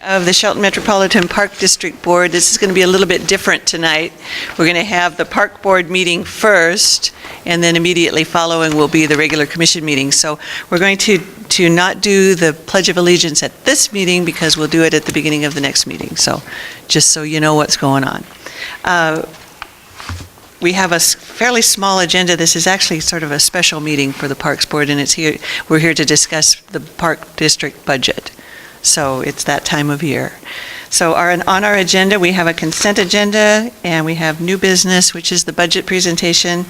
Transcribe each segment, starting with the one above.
Of the Shelton Metropolitan Park District Board. This is going to be a little bit different tonight. We're going to have the Park Board meeting first, and then immediately following will be the regular commission meeting. So we're going to not do the Pledge of Allegiance at this meeting because we'll do it at the beginning of the next meeting. So just so you know what's going on. We have a fairly small agenda. This is actually sort of a special meeting for the Parks Board, and we're here to discuss the Park District budget. So it's that time of year. So on our agenda, we have a consent agenda, and we have new business, which is the budget presentation,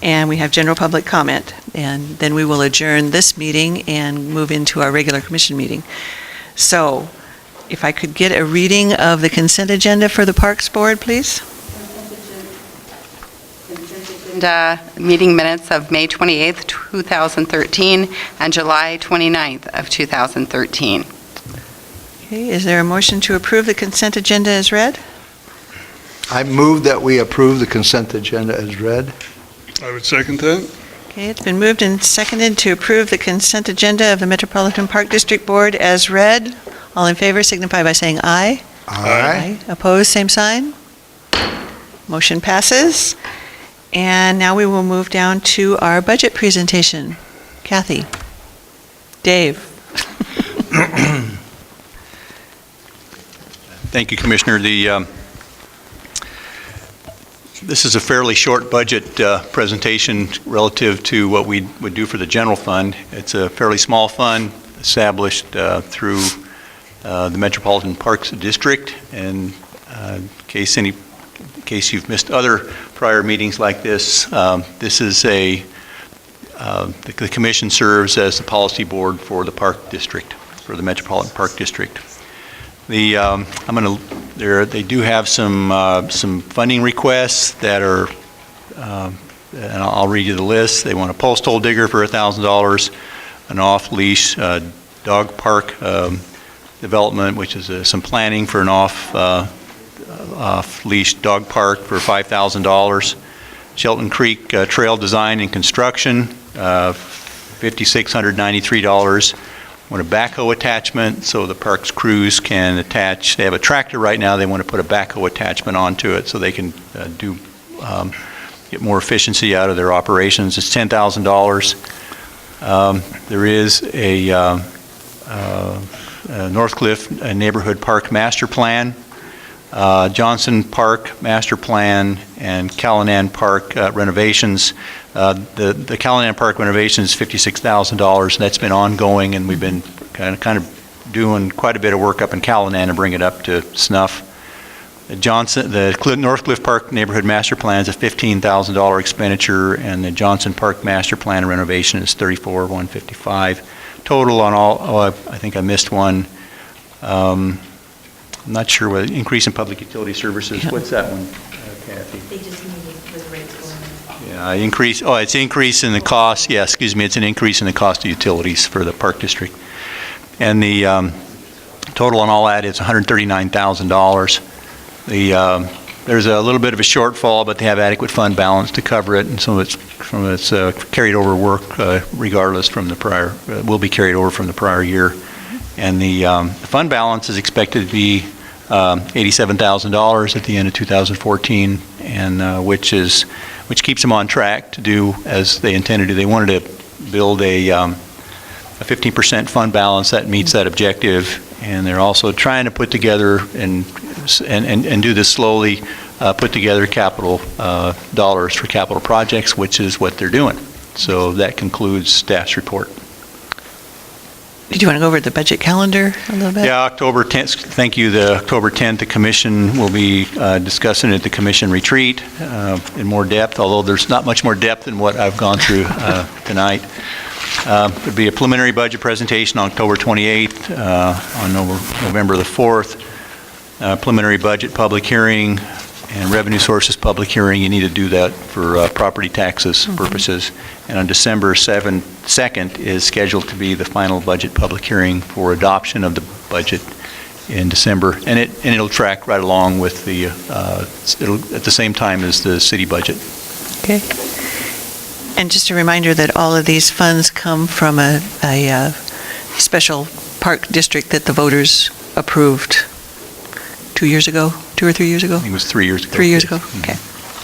and we have general public comment. And then we will adjourn this meeting and move into our regular commission meeting. So if I could get a reading of the consent agenda for the Parks Board, please. Meeting minutes of May 28th, 2013, and July 29th of 2013. Okay, is there a motion to approve the consent agenda as read? I move that we approve the consent agenda as read. I would second that. Okay, it's been moved and seconded to approve the consent agenda of the Metropolitan Park District Board as read. All in favor signify by saying aye. Aye. Opposed, same sign. Motion passes. And now we will move down to our budget presentation. Kathy. Dave. Thank you, Commissioner. This is a fairly short budget presentation relative to what we would do for the general fund. It's a fairly small fund established through the Metropolitan Parks District. And in case you've missed other prior meetings like this, this is the Commission serves as the policy board for the Park District, for the Metropolitan Park District. They do have some funding requests that are, and I'll read you the list. They want a post hole digger for $1,000, an off-leash dog park development, which is some planning for an off-leash dog park for $5,000. Shelton Creek Trail design and construction, $5,693. Want a backhoe attachment so the parks crews can attach. They have a tractor right now. They want to put a backhoe attachment onto it so they can get more efficiency out of their operations. It's $10,000. There is a Northcliffe Neighborhood Park Master Plan, Johnson Park Master Plan, and Callanan Park renovations. The Callanan Park renovation is $56,000, and that's been ongoing, and we've been kind of doing quite a bit of work up in Callanan to bring it up to snuff. The Northcliffe Park Neighborhood Master Plan is a $15,000 expenditure, and the Johnson Park Master Plan renovation is $34,155. Total on all, I think I missed one. I'm not sure what increase in public utility services. Yeah. What's that one, Kathy? They just needed the rates going up. Yeah, it's increase in the cost. Yeah, excuse me, it's an increase in the cost of utilities for the Park District. And the total on all that is $139,000. There's a little bit of a shortfall, but they have adequate fund balance to cover it, and some of it's carried over work, regardless from the prior, will be carried over from the prior year. And the fund balance is expected to be $87,000 at the end of 2014, and which keeps them on track to do as they intended to. They wanted to build a 15% fund balance that meets that objective, and they're also trying to put together and do this slowly, put together capital dollars for capital projects, which is what they're doing. So that concludes staff's report. Did you want to go over the budget calendar a little bit? Yeah, October 10th, thank you. The October 10th, the Commission will be discussing at the Commission retreat in more depth, although there's not much more depth than what I've gone through tonight. There'll be a preliminary budget presentation on October 28th, on November the 4th, preliminary budget public hearing, and revenue sources public hearing. You need to do that for property taxes purposes. And on December 2nd is scheduled to be the final budget public hearing for adoption of the budget in December. And it'll track right along with the, it'll at the same time as the city budget. Okay. And just a reminder that all of these funds come from a special park district that the voters approved 2 years ago, 2 or 3 years ago? I think it was 3 years ago. 3 years ago, Mhm. okay.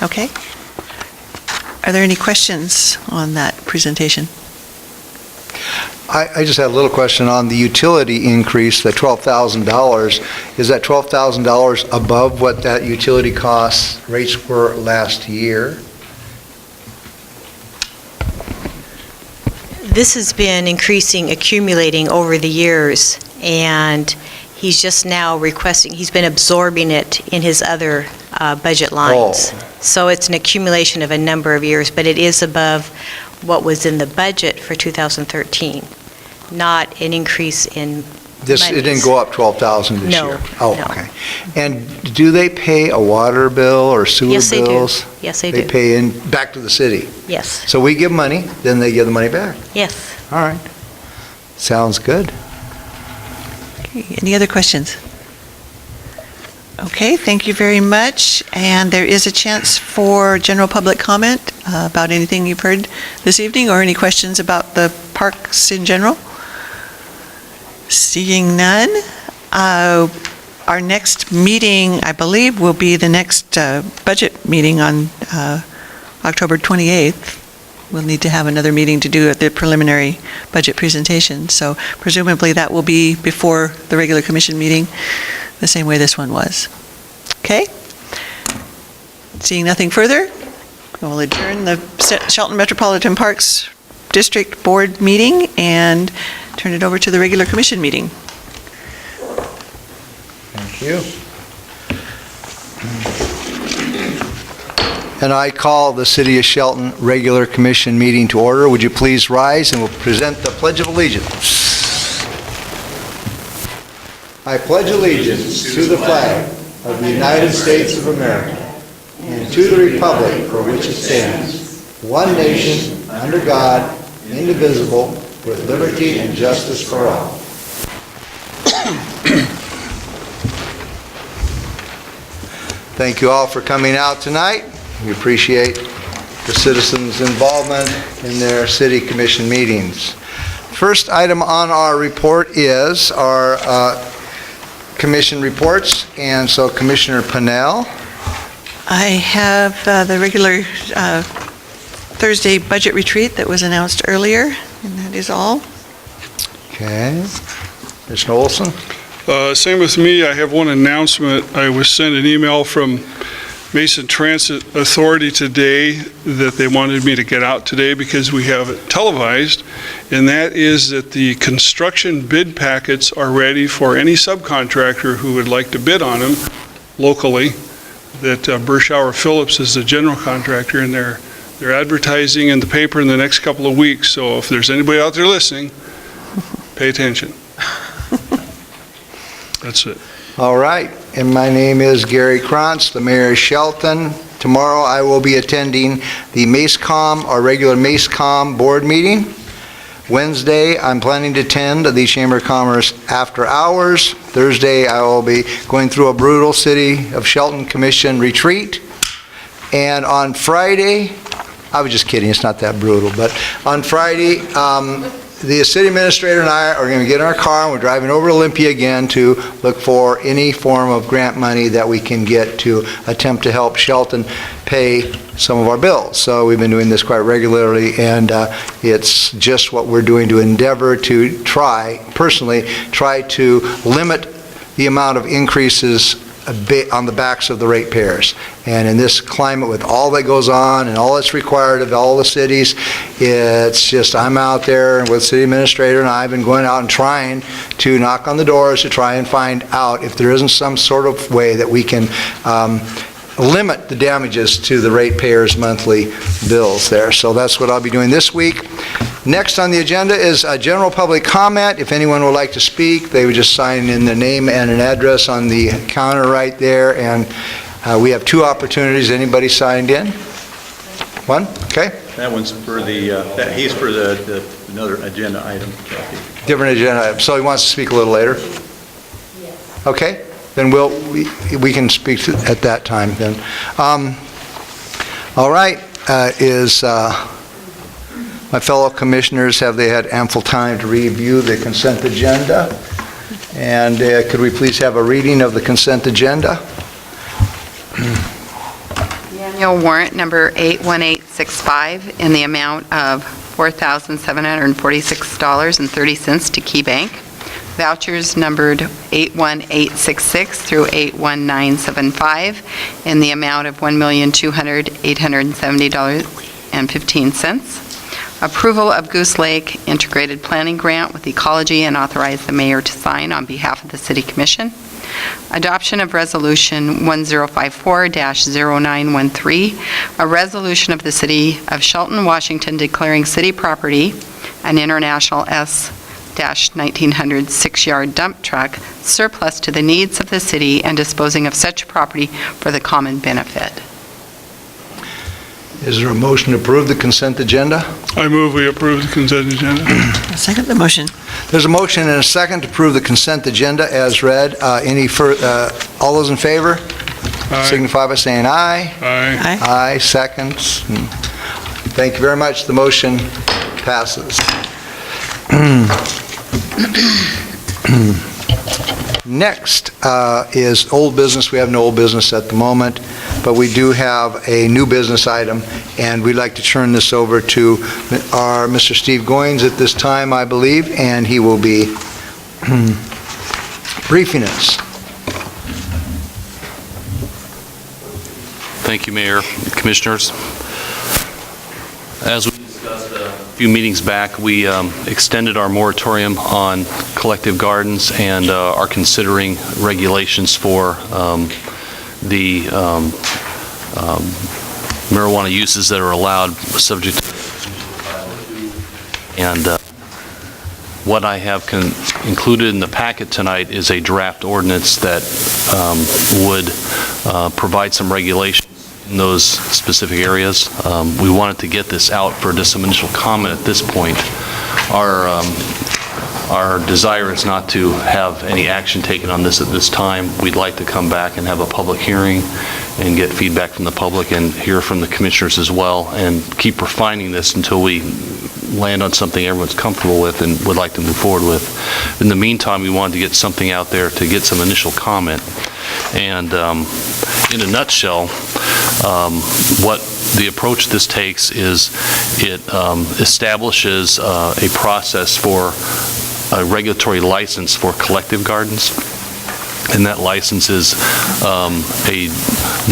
Okay. Are there any questions on that presentation? I just had a little question on the utility increase, the $12,000. Is that $12,000 above what that utility cost rates were last year? This has been increasing, accumulating over the years, and he's just now requesting, he's been absorbing it in his other budget lines. Oh. So it's an accumulation of a number of years, but it is above what was in the budget for 2013, not an increase in It didn't monies. go up 12,000 this No, year? Oh, no. okay. And do they pay a water bill or sewer Yes, they do. bills? Yes, they They do. pay in, back to the city? Yes, So we give money, then they give the money back? yes. All right. Sounds good. Okay, any other questions? Okay, thank you very much. And there is a chance for general public comment about anything you've heard this evening, or any questions about the parks in general? Seeing none, our next meeting, I believe, will be the next budget meeting on October 28th. We'll need to have another meeting to do at the preliminary budget presentation, so presumably that will be before the regular commission meeting, the same way this one was. Okay? Seeing nothing further, we'll adjourn the Shelton Metropolitan Parks District Board meeting and turn it over to the regular commission meeting. Thank you. And I call the City of Shelton Regular Commission meeting to order. Would you please rise, and we'll present the Pledge of Allegiance. I pledge allegiance to the flag of the United States of America and to the republic for which it stands, one nation, under God, indivisible, with liberty and justice for all. Thank you all for coming out tonight. We appreciate the citizens' involvement in their city commission meetings. First item on our report is our commission reports, and so Commissioner Pennell. I have the regular Thursday budget retreat that was announced earlier, and that is all. Okay. Commissioner Olson. Same with me, I have one announcement. I was sent an email from Mason Transit Authority today that they wanted me to get out today because we have it televised, and that is that the construction bid packets are ready for any subcontractor who would like to bid on them locally, that Bershauer Phillips is the general contractor, and they're advertising in the paper in the next couple of weeks, so if there's anybody out there listening, pay attention. That's it. All right. And my name is Gary Krantz, the mayor of Shelton. Tomorrow I will be attending the MACECOM, our regular MACECOM board meeting. Wednesday, I'm planning to attend the Chamber of Commerce after hours. Thursday, I will be going through a brutal City of Shelton Commission retreat. And on Friday, I was just kidding, it's not that brutal, but on Friday, the city administrator and I are going to get in our car, and we're driving over to Olympia again to look for any form of grant money that we can get to attempt to help Shelton pay some of our bills. So we've been doing this quite regularly, and it's just what we're doing to endeavor to personally try to limit the amount of increases on the backs of the ratepayers. And in this climate with all that goes on and all that's required of all the cities, it's just, I'm out there and with city administrator and I've been going out and trying to knock on the doors to try and find out if there isn't some sort of way that we can limit the damages to the ratepayers' monthly bills there. So that's what I'll be doing this week. Next on the agenda is a general public comment. If anyone would like to speak, they would just sign in their name and an address on the counter right there. And we have two opportunities. Anybody signed in? One? Okay. That one's for he's for another agenda item, Kathy. Different agenda item. So he wants to speak a little later? Yes. Okay. Then we can speak at that time then. My fellow commissioners, have they had ample time to review the consent agenda? And could we please have a reading of the consent agenda? Annual warrant number 81865 in the amount of $4,746.30 to Key Bank. Vouchers numbered 81866 through 81975 in the amount of $1,200,870.15. Approval of Goose Lake Integrated Planning Grant with Ecology and authorize the mayor to sign on behalf of the City Commission. Adoption of Resolution 1054-0913, a resolution of the City of Shelton, Washington declaring city property an International S-1900 six-yard dump truck surplus to the needs of the city and disposing of such property for the common benefit. Is there a motion to approve the consent agenda? I move we approve the consent agenda. I'll second the motion. There's a motion and a second to approve the consent agenda as read. All those in favor? Aye. Signify by saying aye. Aye. Aye. Aye, seconds. Thank you very much. The motion passes. Next is old business. We have no old business at the moment, but we do have a new business item, and we'd like to turn this over to our Mr. Steve Goins at this time, I believe, and he will be briefing us. Thank you, Mayor, Commissioners. As we discussed a few meetings back, we extended our moratorium on collective gardens and are considering regulations for the marijuana uses that are allowed subject to. And what I have included in the packet tonight is a draft ordinance that would provide some regulations in those specific areas. We wanted to get this out for just some initial comment at this point. Our desire is not to have any action taken on this at this time. We'd like to come back and have a public hearing and get feedback from the public and hear from the commissioners as well, and keep refining this until we land on something everyone's comfortable with and would like to move forward with. In the meantime, we wanted to get something out there to get some initial comment. And in a nutshell, what the approach this takes is it establishes a process for a regulatory license for collective gardens, and that license is a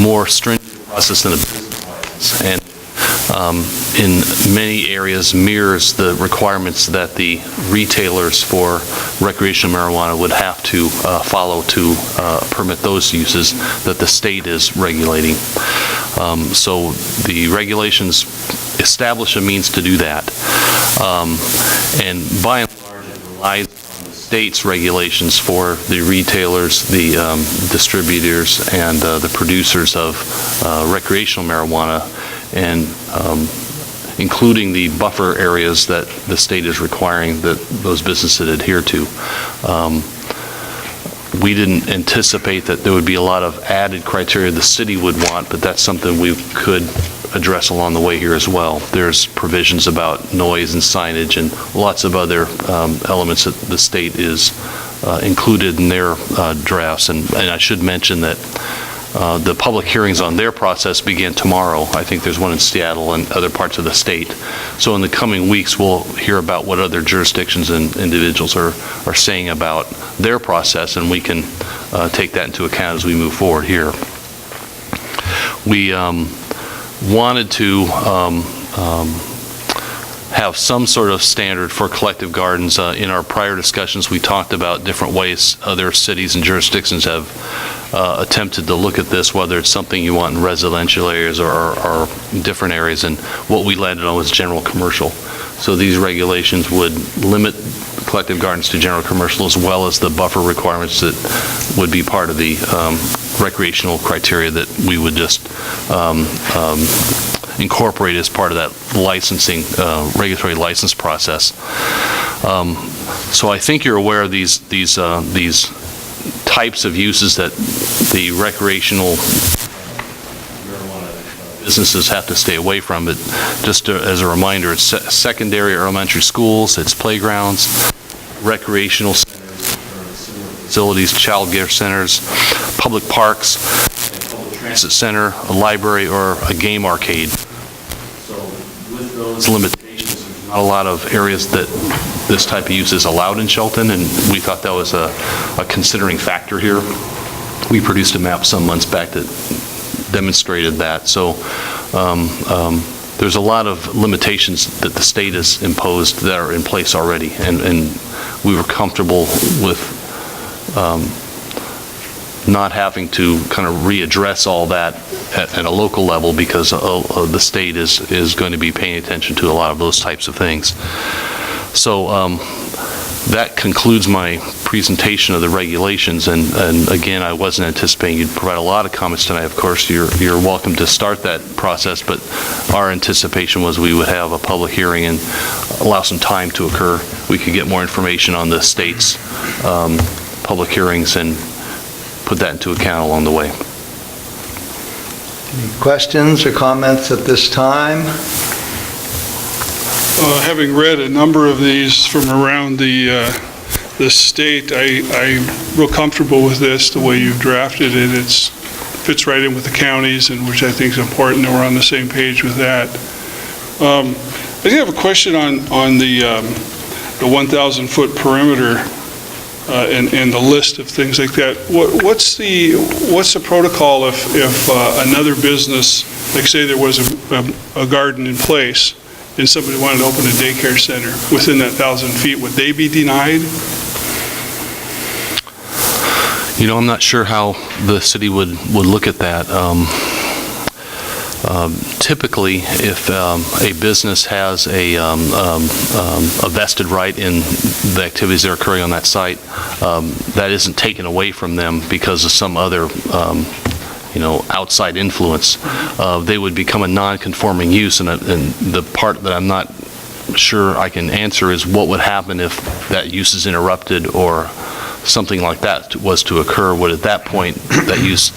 more stringent process than a business license, and in many areas mirrors the requirements that the retailers for recreational marijuana would have to follow to permit those uses that the state is regulating. So the regulations establish a means to do that. And by and large, it relies on the state's regulations for the retailers, the distributors, and the producers of recreational marijuana, and including the buffer areas that the state is requiring that those businesses adhere to. We didn't anticipate that there would be a lot of added criteria the city would want, but that's something we could address along the way here as well. There's provisions about noise and signage and lots of other elements that the state is included in their drafts. And I should mention that the public hearings on their process begin tomorrow. I think there's one in Seattle and other parts of the state. So in the coming weeks, we'll hear about what other jurisdictions and individuals are saying about their process, and we can take that into account as we move forward here. We wanted to have some sort of standard for collective gardens. In our prior discussions, we talked about different ways other cities and jurisdictions have attempted to look at this, whether it's something you want in residential areas or different areas, and what we landed on was general commercial. So these regulations would limit collective gardens to general commercial, as well as the buffer requirements that would be part of the recreational criteria that we would just incorporate as part of that licensing, regulatory license process. So I think you're aware of these types of uses that the recreational marijuana businesses have to stay away from. But just as a reminder, it's secondary or elementary schools, it's playgrounds, recreational centers, facilities, child care centers, public parks, a public transit center, a library, or a game arcade. So with those limitations, there's not a lot of areas that this type of use is allowed in Shelton, and we thought that was a considering factor here. We produced a map some months back that demonstrated that. So there's a lot of limitations that the state has imposed that are in place already, and we were comfortable with not having to kind of readdress all that at a local level, because the state is going to be paying attention to a lot of those types of things. So that concludes my presentation of the regulations, and again, I wasn't anticipating you'd provide a lot of comments tonight. Of course, you're welcome to start that process, but our anticipation was we would have a public hearing and allow some time to occur. We could get more information on the state's public hearings and put that into account along the way. Any questions or comments at this time? Having read a number of these from around the state, I'm real comfortable with this, the way you've drafted it. It fits right in with the counties, and which I think is important, and we're on the same page with that. I do have a question on the 1,000-foot perimeter and the list of things like that. What's the protocol if another business, like say there was a garden in place, and somebody wanted to open a daycare center within that 1,000 feet, would they be denied? You know, I'm not sure how the city would look at that. Typically, if a business has a vested right in the activities that are occurring on that site, that isn't taken away from them because of some other outside influence. They would become a non-conforming use, and the part that I'm not sure I can answer is what would happen if that use is interrupted or something like that was to occur. Would at that point that use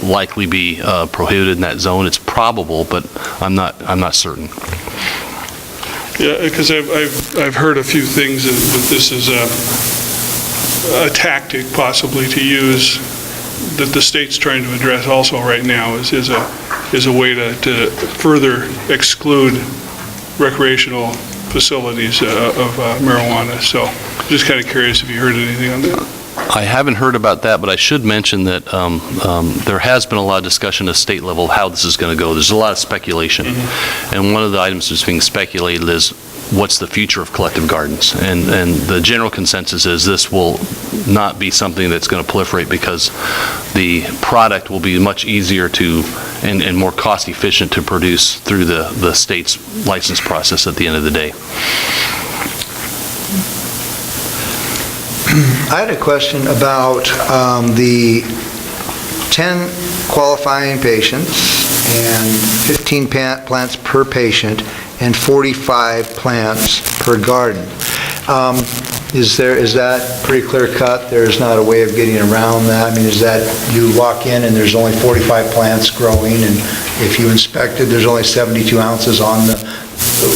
likely be prohibited in that zone? It's probable, but I'm not certain. Yeah, because I've heard a few things that this is a tactic possibly to use, that the state's trying to address also right now, is a way to further exclude recreational facilities of marijuana. So just kind of curious if you heard anything on that. I haven't heard about that, but I should mention that there has been a lot of discussion at state level how this is going to go. There's a lot of speculation. Mm-hmm. And one of the items that's being speculated is what's the future of collective gardens. And the general consensus is this will not be something that's going to proliferate because the product will be much easier to and more cost efficient to produce through the state's license process at the end of the day. I had a question about the 10 qualifying patients and 15 plants per patient and 45 plants per garden. Is that pretty clear cut? There's not a way of getting around that? I mean, is that you walk in and there's only 45 plants growing, and if you inspected, there's only 72 ounces on the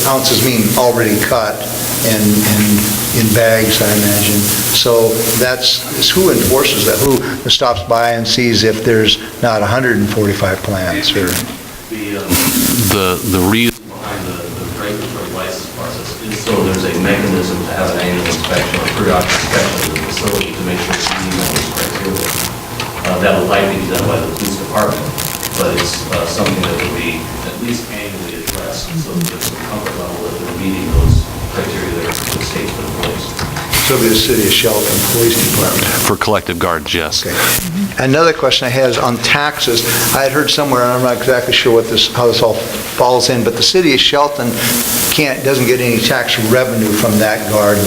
ounces mean already cut and in bags, I imagine. So that's who enforces that? Who stops by and sees if there's not 145 plants? Or the reason behind the regulatory license process is so there's a mechanism to have an annual inspection or periodic inspection of the facility to make sure it's meeting all those criteria. That would likely be done by the police department, but it's something that would be at least annually addressed so that there's a comfort level that they're meeting those criteria that the state's put in place. So the City of Shelton Police Department. For collective gardens, yes. Okay. Another question I had is on taxes. I had heard somewhere, and I'm not exactly sure how this all falls in, but the City of Shelton doesn't get any tax revenue from that garden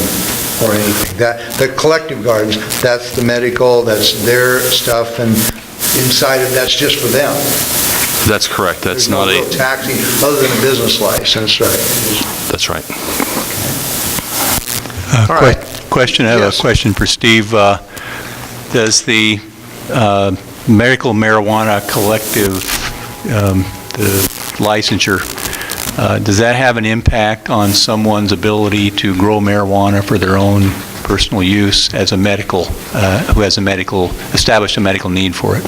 or anything. The collective gardens, that's the medical, that's their stuff, and inside of that's just for them. That's correct. That's not no taxing other than a business license, right? That's right. All right. Question. I have a question for Steve. Does the medical marijuana collective licensure, does that have an impact on someone's ability to grow marijuana for their own personal use as a medical, who has established a medical need for it?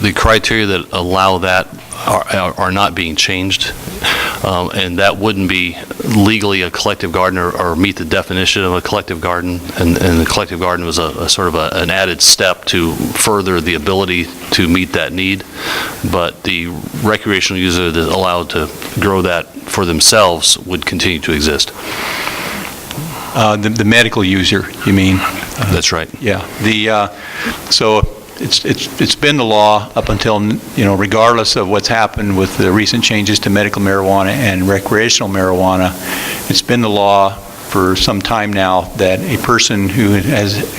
The criteria that allow that are not being changed, and that wouldn't be legally a collective garden or meet the definition of a collective garden, and the collective garden was a sort of an added step to further the ability to meet that need, but the recreational user that's allowed to grow that for themselves would continue to exist. The medical user, you mean? That's right. Yeah. So it's been the law up until, regardless of what's happened with the recent changes to medical marijuana and recreational marijuana, it's been the law for some time now that a person who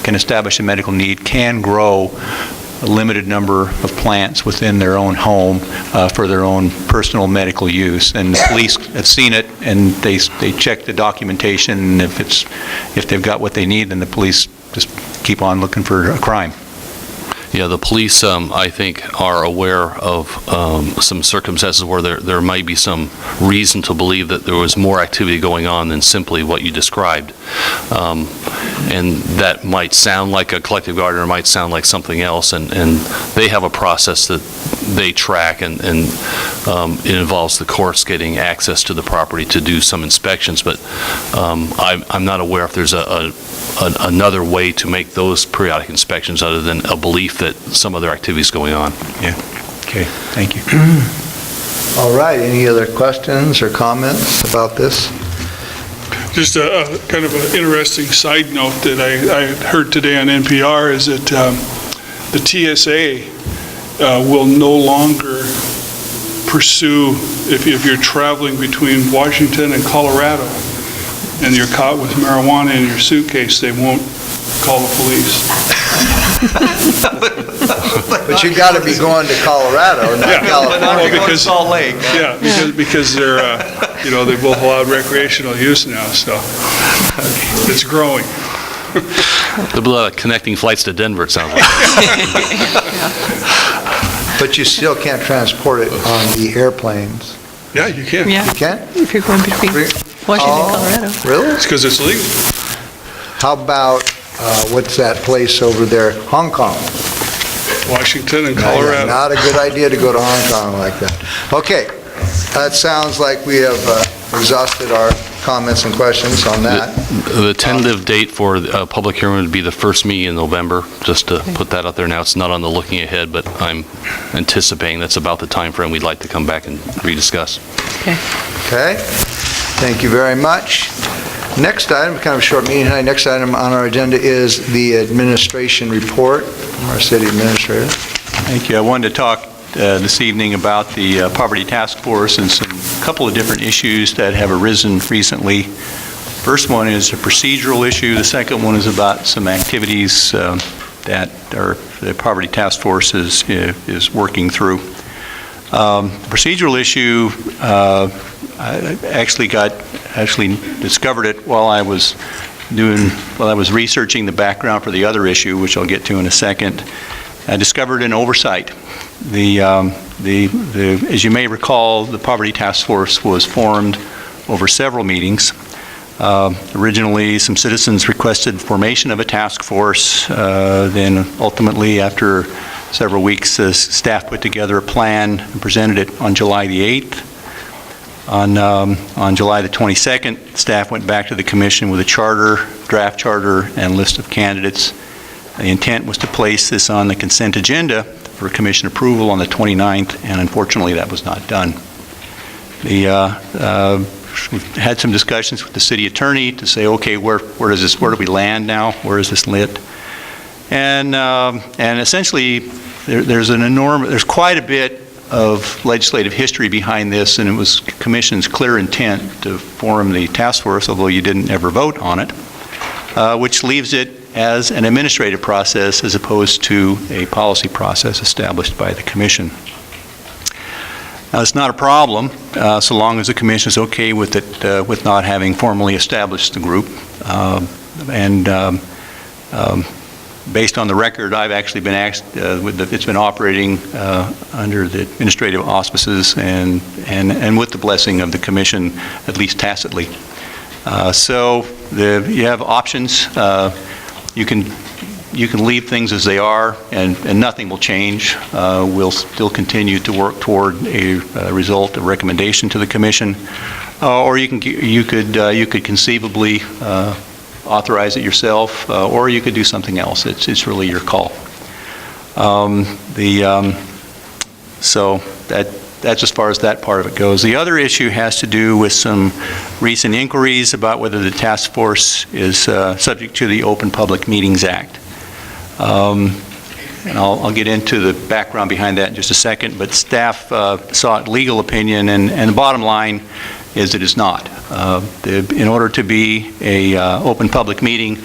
can establish a medical need can grow a limited number of plants within their own home for their own personal medical use. And the police have seen it, and they check the documentation, and if they've got what they need, then the police just keep on looking for a crime. Yeah, the police, I think, are aware of some circumstances where there might be some reason to believe that there was more activity going on than simply what you described. And that might sound like a collective garden or might sound like something else, and they have a process that they track, and it involves the courts getting access to the property to do some inspections, but I'm not aware if there's another way to make those periodic inspections other than a belief that some other activity is going on. Yeah. Okay. Thank you. All right, any other questions or comments about this? Just a kind of an interesting side note that I heard today on NPR is that the TSA will no longer pursue, if you're traveling between Washington and Colorado and you're caught with marijuana in your suitcase, they won't call the police. But you got to be going to Colorado, not Yeah. California. Because Salt Lake. Yeah, because they're, they've both allowed recreational use now, so it's growing. There'll be a lot of connecting flights to Denver, it sounds like. But you still can't transport it on the airplanes. Yeah, you can. Yeah, You can? if you're going between Washington and Colorado. Really? It's because it's legal. How about, what's that place over there, Hong Kong? Washington and Yeah, Colorado. not a good idea to go to Hong Kong like that. Okay, that sounds like we have exhausted our comments and questions on that. The tentative date for a public hearing would be the first meeting in November, just to put that out there now. It's not on the looking ahead, but I'm anticipating that's about the time frame we'd like to come back and rediscuss. Okay, thank you very much. Next item, kind of a short meeting tonight. Next item on our agenda is the administration report from our city administrator. Thank you. I wanted to talk this evening about the Poverty Task Force and some couple of different issues that have arisen recently. First one is a procedural issue. The second one is about some activities that the Poverty Task Force is working through. Procedural issue, I actually discovered it while I was researching the background for the other issue, which I'll get to in a second. I discovered an oversight. As you may recall, the Poverty Task Force was formed over several meetings. Originally, some citizens requested formation of a task force. Then ultimately, after several weeks, staff put together a plan and presented it on July the 8th. On July the 22nd, staff went back to the commission with a draft charter, and list of candidates. The intent was to place this on the consent agenda for commission approval on the 29th, and unfortunately, that was not done. We've had some discussions with the city attorney to say, okay, where do we land now? Where is this lit? And essentially, there's quite a bit of legislative history behind this, and it was Commission's clear intent to form the task force, although you didn't ever vote on it, which leaves it as an administrative process as opposed to a policy process established by the Commission. Now, it's not a problem so long as the Commission is okay with it, with not having formally established the group. Based on the record, I've actually been asked, it's been operating under the administrative auspices and with the blessing of the commission, at least tacitly. So you have options. You can leave things as they are, and nothing will change. We'll still continue to work toward a result, a recommendation to the commission, or you could conceivably authorize it yourself, or you could do something else. It's really your call. So that's as far as that part of it goes. The other issue has to do with some recent inquiries about whether the task force is subject to the Open Public Meetings Act. And I'll get into the background behind that in just a second, but staff sought legal opinion, and the bottom line is it is not. In order to be a open public meeting,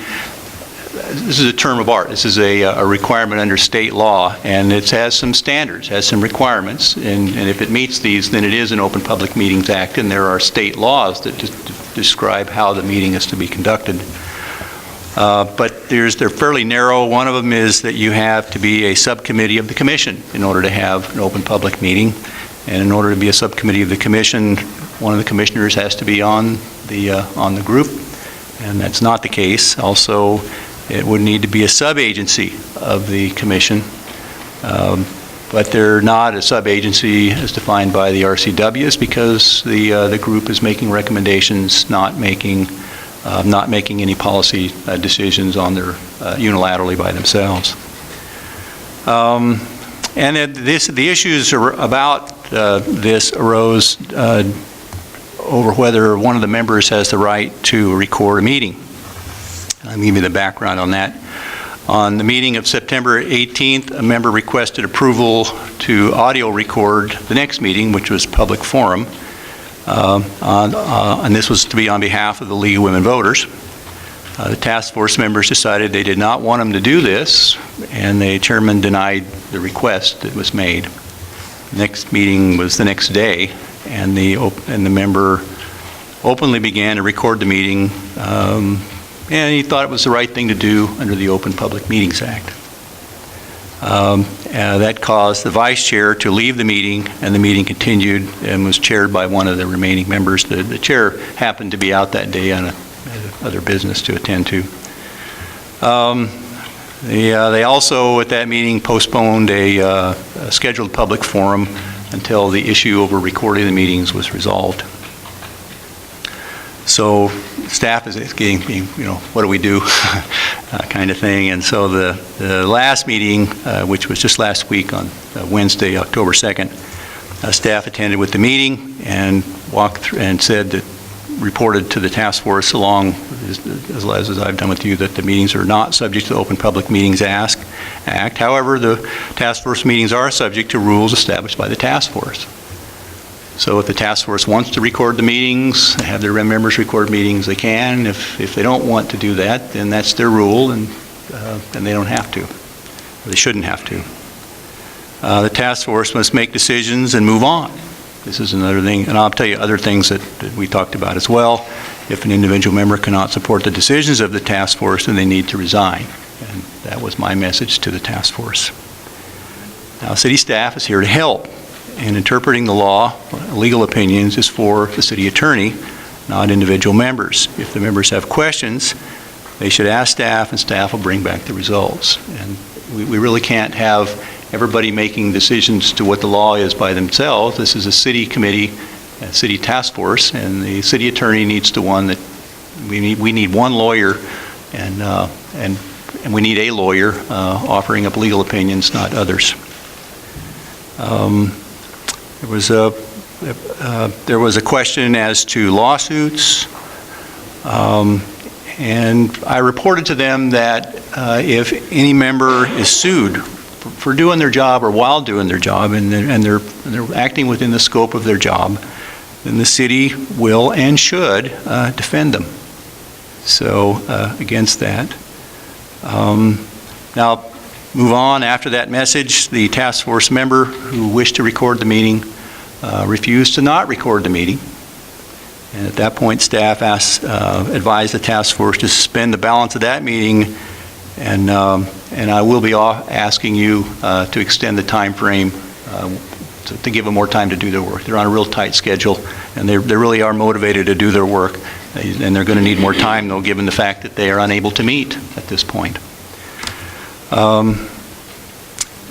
this is a term of art. This is a requirement under state law, and it has some standards, has some requirements, and if it meets these, then it is an Open Public Meetings Act, and there are state laws that describe how the meeting is to be conducted. But they're fairly narrow. One of them is that you have to be a subcommittee of the commission in order to have an open public meeting. And in order to be a subcommittee of the commission, one of the commissioners has to be on the group, and that's not the case. Also, it would need to be a sub-agency of the commission, but they're not a sub-agency as defined by the RCWs because the group is making recommendations, not making any policy decisions on their unilaterally by themselves. And the issues about this arose over whether one of the members has the right to record a meeting. I'll give you the background on that. On the meeting of September 18th, a member requested approval to audio record the next meeting, which was public forum. And this was to be on behalf of the League of Women Voters. The task force members decided they did not want them to do this, and the chairman denied the request that was made. The next meeting was the next day, and the member openly began to record the meeting, and he thought it was the right thing to do under the Open Public Meetings Act. That caused the vice chair to leave the meeting, and the meeting continued and was chaired by one of the remaining members. The chair happened to be out that day on other business to attend to. They also, at that meeting, postponed a scheduled public forum until the issue over recording the meetings was resolved. So staff is getting, what do we do, kind of thing. And so the last meeting, which was just last week on Wednesday, October 2nd, staff attended with the meeting and walked through and reported to the task force along, as I've done with you, that the meetings are not subject to the Open Public Meetings Act. However, the task force meetings are subject to rules established by the task force. So if the task force wants to record the meetings, have their members record meetings, they can. If they don't want to do that, then that's their rule, and they don't have to. Or they shouldn't have to. The task force must make decisions and move on. This is another thing, and I'll tell you other things that we talked about as well. If an individual member cannot support the decisions of the task force, then they need to resign. And that was my message to the task force. Now, city staff is here to help. And interpreting the law, legal opinions, is for the city attorney, not individual members. If the members have questions, they should ask staff, and staff will bring back the results. And we really can't have everybody making decisions to what the law is by themselves. This is a city committee, a city task force, and the city attorney needs to one that we need one lawyer, and we need a lawyer offering up legal opinions, not others. There was a question as to lawsuits, and I reported to them that if any member is sued for doing their job or while doing their job, and they're acting within the scope of their job, then the city will and should defend them. So against that. Now, move on. After that message, the task force member who wished to record the meeting refused to not record the meeting. And at that point, staff advised the task force to suspend the balance of that meeting and and I will be asking you to extend the time frame to give them more time to do their work. They're on a real tight schedule, and they really are motivated to do their work, and they're going to need more time, though, given the fact that they are unable to meet at this point.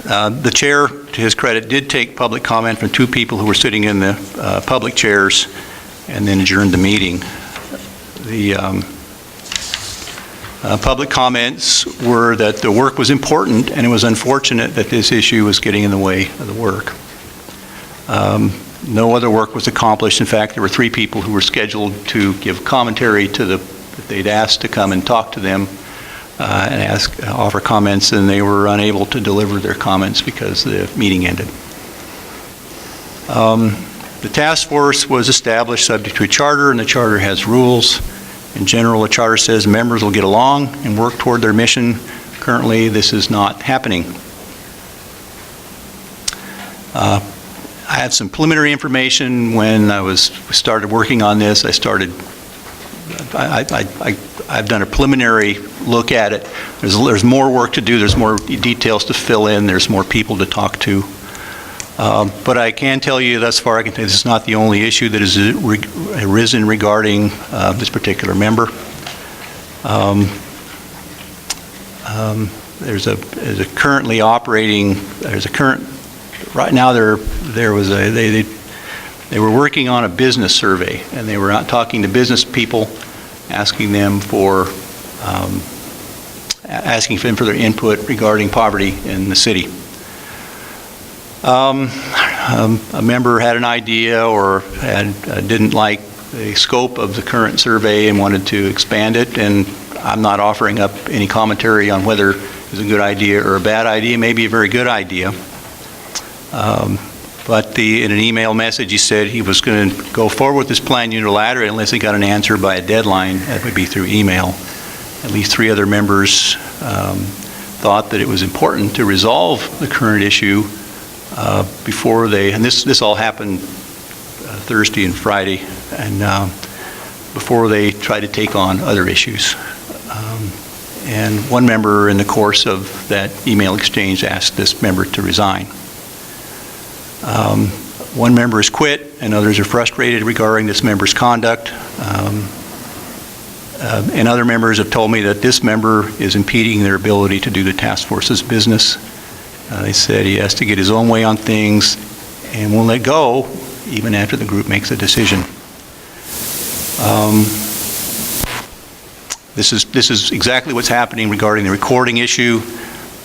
The chair, to his credit, did take public comment from 2 people who were sitting in the public chairs and then adjourned the meeting. The public comments were that the work was important, and it was unfortunate that this issue was getting in the way of the work. No other work was accomplished. In fact, there were 3 people who were scheduled to give commentary to that they'd asked to come and talk to them and offer comments, and they were unable to deliver their comments because the meeting ended. The task force was established subject to a charter, and the charter has rules. In general, the charter says members will get along and work toward their mission. Currently, this is not happening. I had some preliminary information when I started working on this. I've done a preliminary look at it. There's more work to do. There's more details to fill in. There's more people to talk to. But I can tell you, thus far, I can tell you this is not the only issue that has arisen regarding this particular member. There's a currently operating. Right now they were working on a business survey, and they were out talking to business people, asking them for their input regarding poverty in the city. A member had an idea or didn't like the scope of the current survey and wanted to expand it, and I'm not offering up any commentary on whether it's a good idea or a bad idea. It may be a very good idea. But in an email message, he said he was going to go forward with this plan unilaterally unless he got an answer by a deadline. That would be through email. At least 3 other members thought that it was important to resolve the current issue before they, and this all happened Thursday and Friday, and before they try to take on other issues. And one member in the course of that email exchange asked this member to resign. One member has quit, and others are frustrated regarding this member's conduct. And other members have told me that this member is impeding their ability to do the task force's business. They said he has to get his own way on things and won't let go even after the group makes a decision. This is exactly what's happening regarding the recording issue.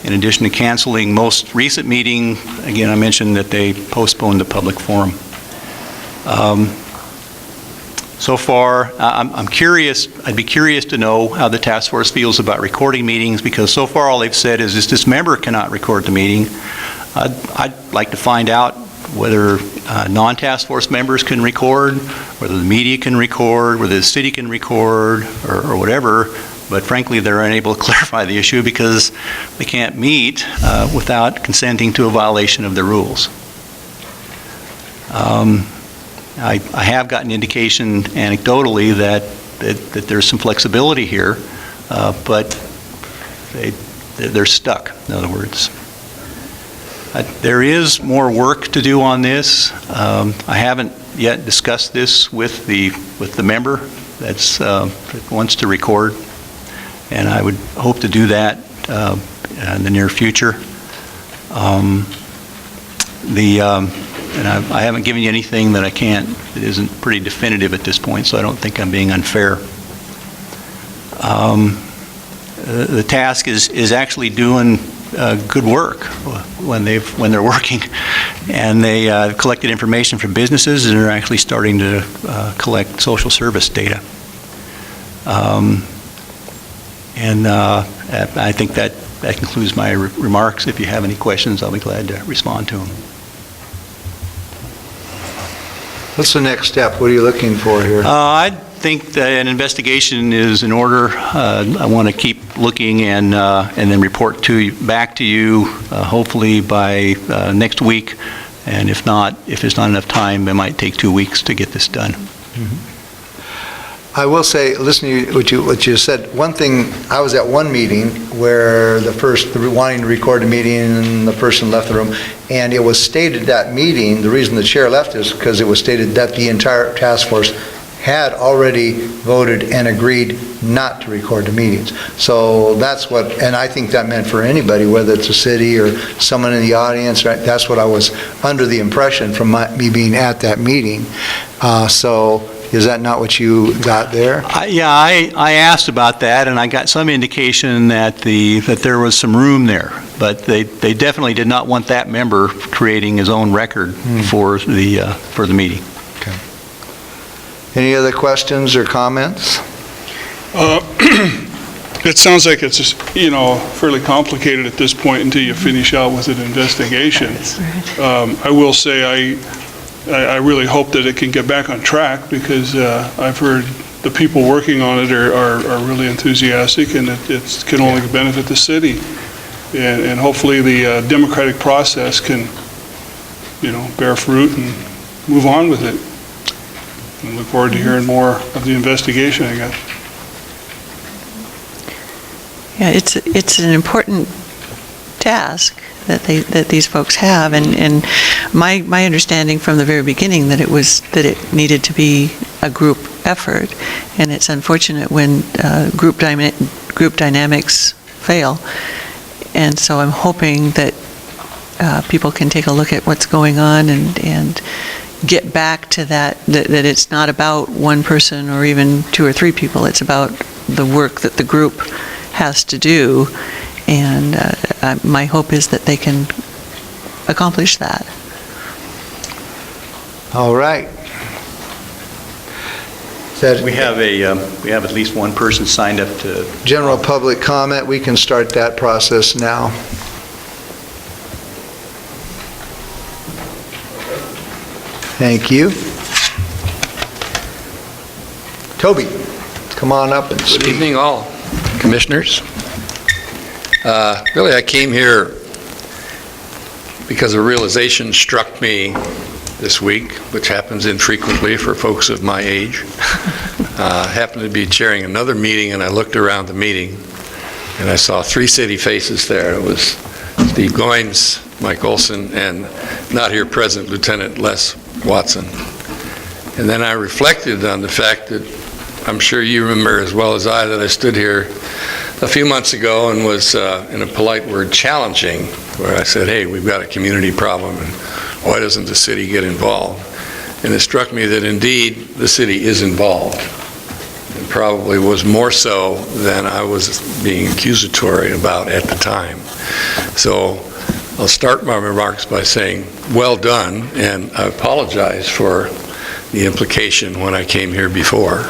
In addition to canceling most recent meeting, again, I mentioned that they postponed the public forum. So far, I'm curious, I'd be curious to know how the task force feels about recording meetings, because so far all they've said is this member cannot record the meeting. I'd like to find out whether non-task force members can record, whether the media can record, whether the city can record, or whatever. But frankly, they're unable to clarify the issue because they can't meet without consenting to a violation of the rules. I have gotten indication anecdotally that there's some flexibility here, but they're stuck, in other words. There is more work to do on this. I haven't yet discussed this with the member that wants to record, and I would hope to do that in the near future. And I haven't given you anything that that isn't pretty definitive at this point, so I don't think I'm being unfair. The task is actually doing good work when they're working, and they collected information from businesses and are actually starting to collect social service data. And I think that concludes my remarks. If you have any questions, I'll be glad to respond to them. What's the next step? What are you looking for here? I think that an investigation is in order. I want to keep looking and then report back to you, hopefully by next week. And if there's not enough time, it might take 2 weeks to get this done. I will say, listening to what you said, one thing, I was at one meeting where wanting to record a meeting and the person left the room, and it was stated that meeting, the reason the chair left is because it was stated that the entire task force had already voted and agreed not to record the meetings. So that's what, and I think that meant for anybody, whether it's a city or someone in the audience, right? That's what I was under the impression from me being at that meeting. So is that not what you got there? I asked about that, and I got some indication that there was some room there, but they definitely did not want that member creating his own record for the meeting. Okay. Any other questions or comments? It sounds like it's just, fairly complicated at this point until you finish out with an investigation. I will say I really hope that it can get back on track, because I've heard the people working on it are really enthusiastic, and it can only benefit the city. And hopefully the democratic process can, bear fruit and move on with it. And look forward to hearing more of the investigation, I guess. Yeah, it's an important task that these folks have, and my understanding from the very beginning that it needed to be a group effort, and it's unfortunate when group dynamics fail, and so I'm hoping that people can take a look at what's going on and get back to that it's not about one person or even two or three people. It's about the work that the group has to do, and my hope is that they can accomplish that. All right. We have at least one person signed up to General public comment. We can start that process now. Thank you. Toby, come on up and speak. Good evening, all commissioners. Really, I came here because a realization struck me this week, which happens infrequently for folks of my age. I happened to be chairing another meeting, and I looked around the meeting, and I saw three city faces there. It was Steve Goines, Mike Olson, and not here present, Lieutenant Les Watson. And then I reflected on the fact that I'm sure you remember as well as I that I stood here a few months ago and was, in a polite word, challenging, where I said, hey, we've got a community problem, and why doesn't the city get involved? And it struck me that indeed the city is involved, and probably was more so than I was being accusatory about at the time. So I'll start my remarks by saying, well done, and I apologize for the implication when I came here before.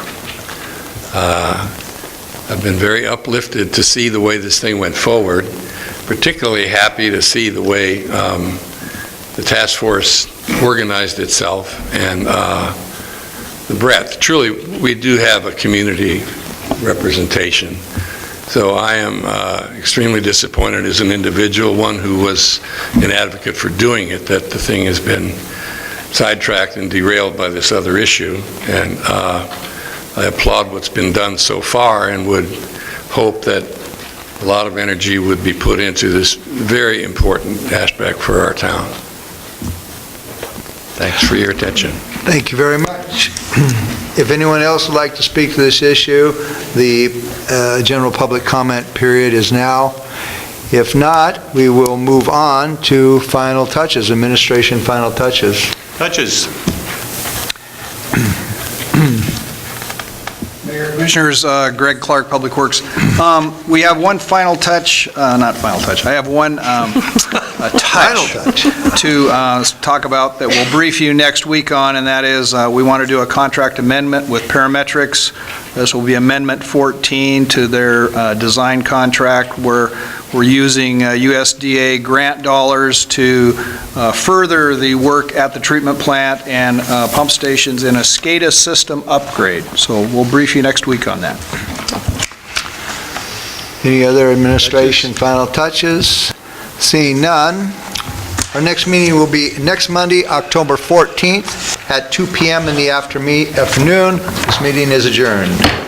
I've been very uplifted to see the way this thing went forward, particularly happy to see the way the task force organized itself and the breadth. Truly, we do have a community representation. So I am extremely disappointed as an individual, one who was an advocate for doing it, that the thing has been sidetracked and derailed by this other issue. And I applaud what's been done so far and would hope that a lot of energy would be put into this very important aspect for our town. Thanks for your attention. Thank you very much. If anyone else would like to speak to this issue, the general public comment period is now. If not, we will move on to final touches, administration final touches. Mayor, Commissioners, Greg Clark, Public Works. We have one final touch, not final touch, I have one touch to talk about that we'll brief you next week on, and that is we want to do a contract amendment with Parametrics. This will be Amendment 14 to their design contract, where we're using USDA grant dollars to further the work at the treatment plant and pump stations in a SCADA system upgrade. So we'll brief you next week on that. Any other administration final touches? Seeing none, our next meeting will be next Monday, October 14th at 2 p.m. in the afternoon. This meeting is adjourned.